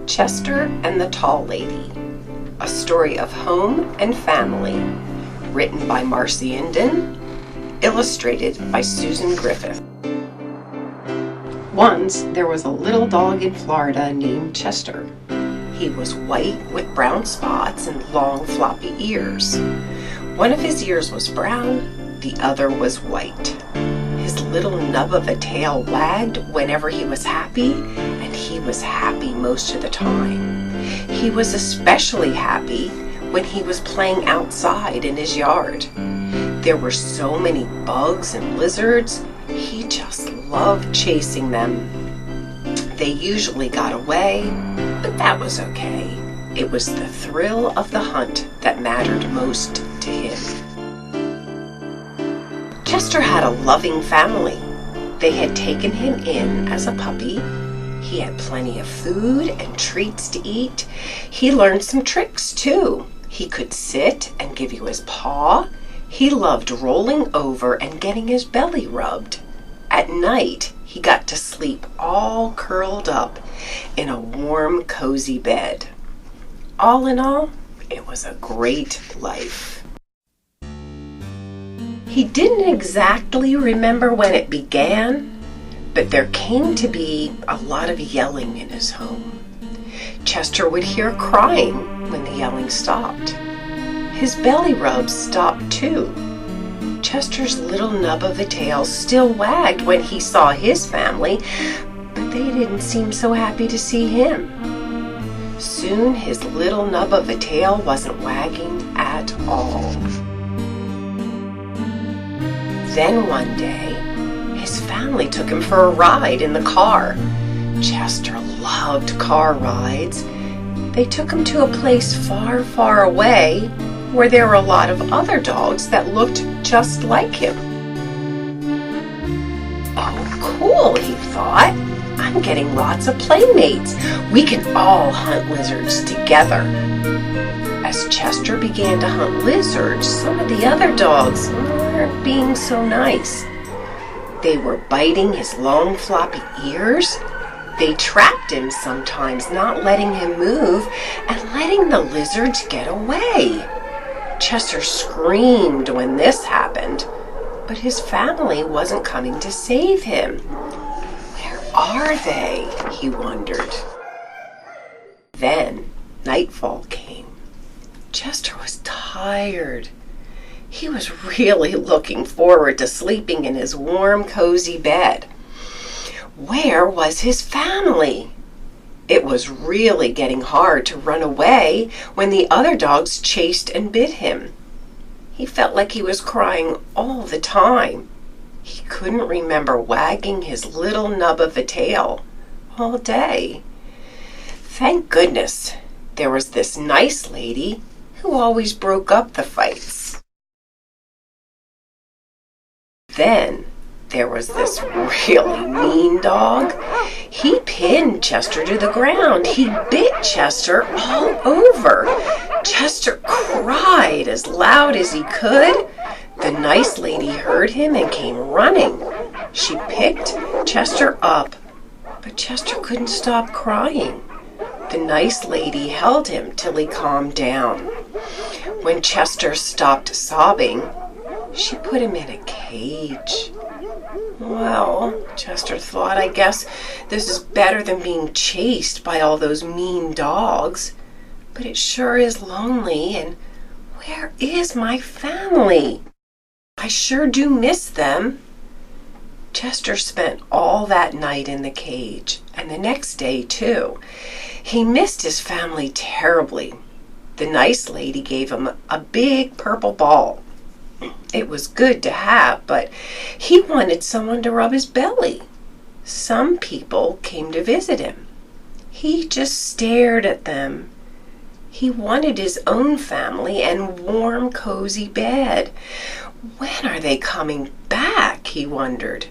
Chester and the Tall Lady, a story of home and family, written by Marci Inden, illustrated by Susan Griffith. Once there was a little dog in Florida named Chester. He was white with brown spots and long floppy ears. One of his ears was brown, the other was white. His little nub of a tail wagged whenever he was happy, and he was happy most of the time. He was especially happy when he was playing outside in his yard. There were so many bugs and lizards, he just loved chasing them. They usually got away, but that was okay. It was the thrill of the hunt that mattered most to him. Chester had a loving family. They had taken him in as a puppy. He had plenty of food and treats to eat. He learned some tricks too. He could sit and give you his paw. He loved rolling over and getting his belly rubbed. At night, he got to sleep all curled up in a warm, cozy bed. All in all, it was a great life. He didn't exactly remember when it began, but there came to be a lot of yelling in his home. Chester would hear crying when the yelling stopped. His belly rubs stopped too. Chester's little nub of a tail still wagged when he saw his family, but they didn't seem so happy to see him. Soon his little nub of a tail wasn't wagging at all. Then one day, his family took him for a ride in the car. Chester loved car rides. They took him to a place far, far away where there were a lot of other dogs that looked just like him. Oh, cool, he thought. I'm getting lots of playmates. We can all hunt lizards together. As Chester began to hunt lizards, some of the other dogs weren't being so nice. They were biting his long floppy ears. They trapped him sometimes, not letting him move and letting the lizards get away. Chester screamed when this happened, but his family wasn't coming to save him. Where are they? He wondered. Then nightfall came. Chester was tired. He was really looking forward to sleeping in his warm, cozy bed. Where was his family? It was really getting hard to run away when the other dogs chased and bit him. He felt like he was crying all the time. He couldn't remember wagging his little nub of a tail all day. Thank goodness there was this nice lady who always broke up the fights. Then there was this really mean dog. He pinned Chester to the ground. He bit Chester all over. Chester cried as loud as he could. The nice lady heard him and came running. She picked Chester up, but Chester couldn't stop crying. The nice lady held him till he calmed down. When Chester stopped sobbing, she put him in a cage. Well, Chester thought, I guess this is better than being chased by all those mean dogs. But it sure is lonely, and where is my family? I sure do miss them. Chester spent all that night in the cage, and the next day too. He missed his family terribly. The nice lady gave him a big purple ball. It was good to have, but he wanted someone to rub his belly. Some people came to visit him. He just stared at them. He wanted his own family and warm, cozy bed. When are they coming back? He wondered.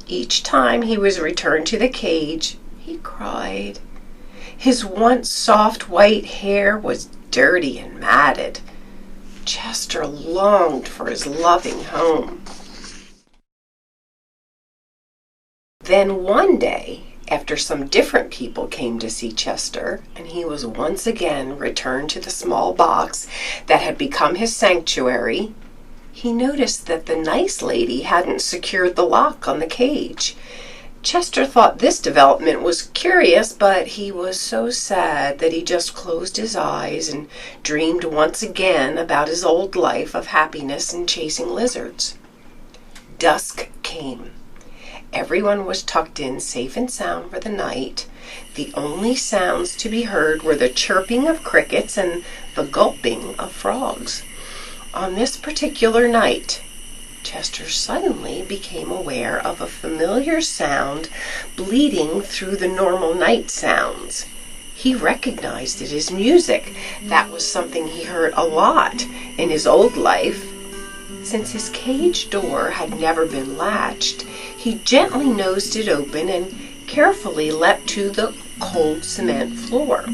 Each time he was returned to the cage, he cried. His once soft white hair was dirty and matted. Chester longed for his loving home. Then one day, After some different people came to see Chester, and he was once again returned to the small box that had become his sanctuary, he noticed that the nice lady hadn't secured the lock on the cage. Chester thought this development was curious, but he was so sad that he just closed his eyes and dreamed once again about his old life of happiness and chasing lizards. Dusk came. Everyone was tucked in safe and sound for the night. The only sounds to be heard were the chirping of crickets and the gulping of frogs. On this particular night, Chester suddenly became aware of a familiar sound bleeding through the normal night sounds. He recognized it as music. That was something he heard a lot in his old life. Since his cage door had never been latched, he gently nosed it open and carefully leapt to the cold cement floor.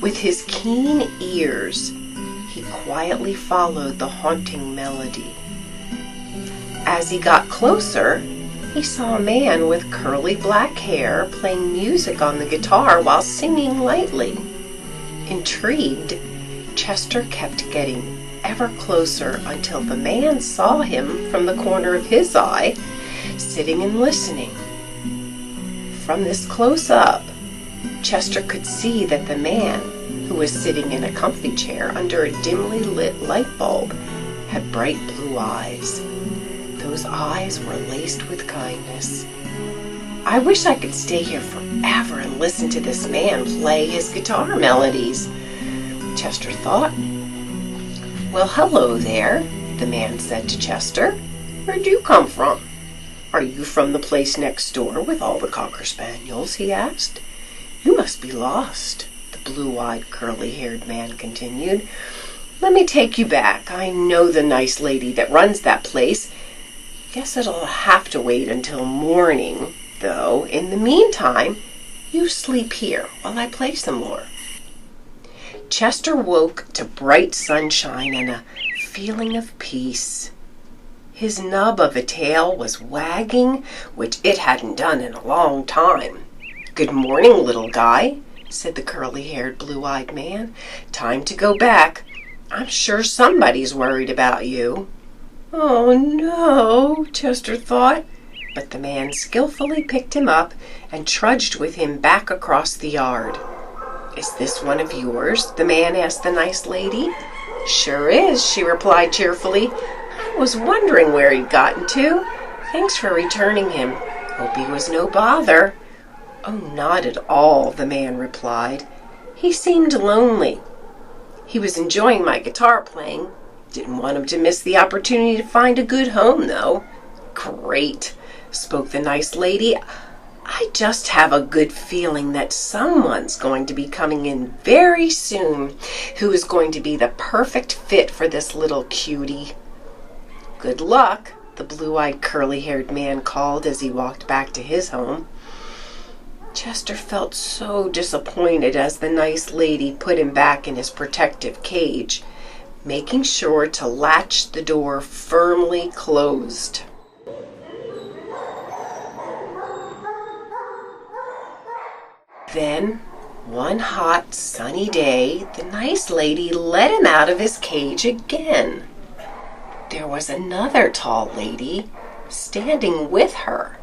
With his keen ears, he quietly followed the haunting melody. As he got closer, he saw a man with curly black hair playing music on the guitar while singing lightly. Intrigued, Chester kept getting ever closer until the man saw him from the corner of his eye, sitting and listening. From this close-up, Chester could see that the man, who was sitting in a comfy chair under a dimly lit light bulb, had bright blue eyes. Those eyes were laced with kindness. I wish I could stay here forever and listen to this man play his guitar melodies, Chester thought. Well, hello there, the man said to Chester. Where'd you come from? Are you from the place next door with all the cocker spaniels? He asked. You must be lost, the blue-eyed, curly-haired man continued. Let me take you back. I know the nice lady that runs that place. Guess it'll have to wait until morning, though. In the meantime, you sleep here while I play some more. Chester woke to bright sunshine and a feeling of peace. His nub of a tail was wagging, which it hadn't done in a long time. Good morning, little guy, said the curly-haired, blue-eyed man. Time to go back. I'm sure somebody's worried about you. Oh, no, Chester thought, but the man skillfully picked him up and trudged with him back across the yard. Is this one of yours? The man asked the nice lady. Sure is, she replied cheerfully. I was wondering where he'd gotten to. Thanks for returning him. Hope he was no bother. Oh, not at all, the man replied. He seemed lonely. He was enjoying my guitar playing. Didn't want him to miss the opportunity to find a good home, though. Great, spoke the nice lady. I just have a good feeling that someone's going to be coming in very soon who is going to be the perfect fit for this little cutie. Good luck, the blue-eyed, curly-haired man called as he walked back to his home. Chester felt so disappointed as the nice lady put him back in his protective cage, making sure to latch the door firmly closed. Then, one hot, sunny day, the nice lady let him out of his cage again. There was another tall lady standing with her.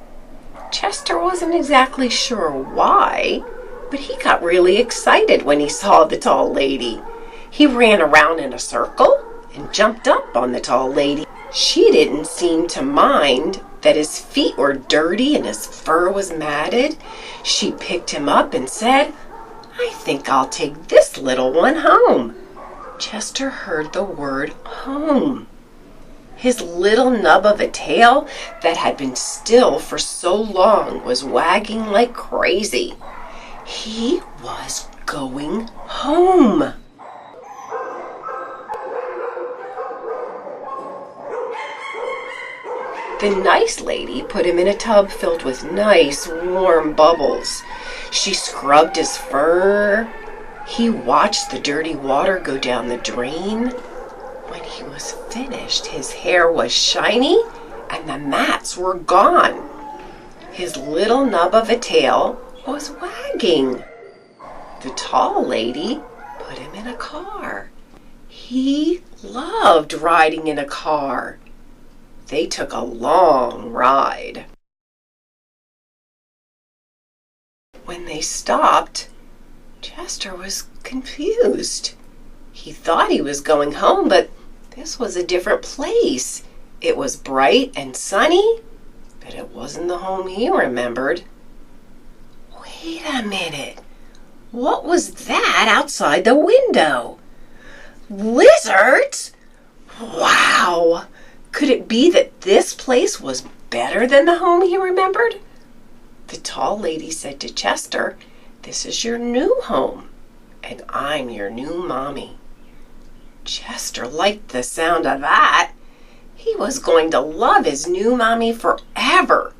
Chester wasn't exactly sure why, but he got really excited when he saw the tall lady. He ran around in a circle and jumped up on the tall lady. She didn't seem to mind that his feet were dirty and his fur was matted. She picked him up and said, I think I'll take this little one home. Chester heard the word home. His little nub of a tail that had been still for so long was wagging like crazy. He was going home. The nice lady put him in a tub filled with nice, warm bubbles. She scrubbed his fur. He watched the dirty water go down the drain. When he was finished, his hair was shiny and the mats were gone. His little nub of a tail was wagging. The tall lady put him in a car. He loved riding in a car. They took a long ride. When they stopped, Chester was confused. He thought he was going home, but this was a different place. It was bright and sunny, but it wasn't the home he remembered. Wait a minute. What was that outside the window? Lizards? Wow! Could it be that this place was better than the home he remembered? The tall lady said to Chester, "This is your new home, and I'm your new mommy." Chester liked the sound of that. He was going to love his new mommy forever.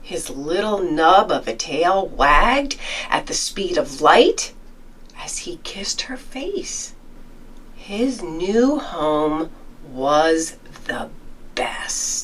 His little nub of a tail wagged at the speed of light as he kissed her face. His new home was the best.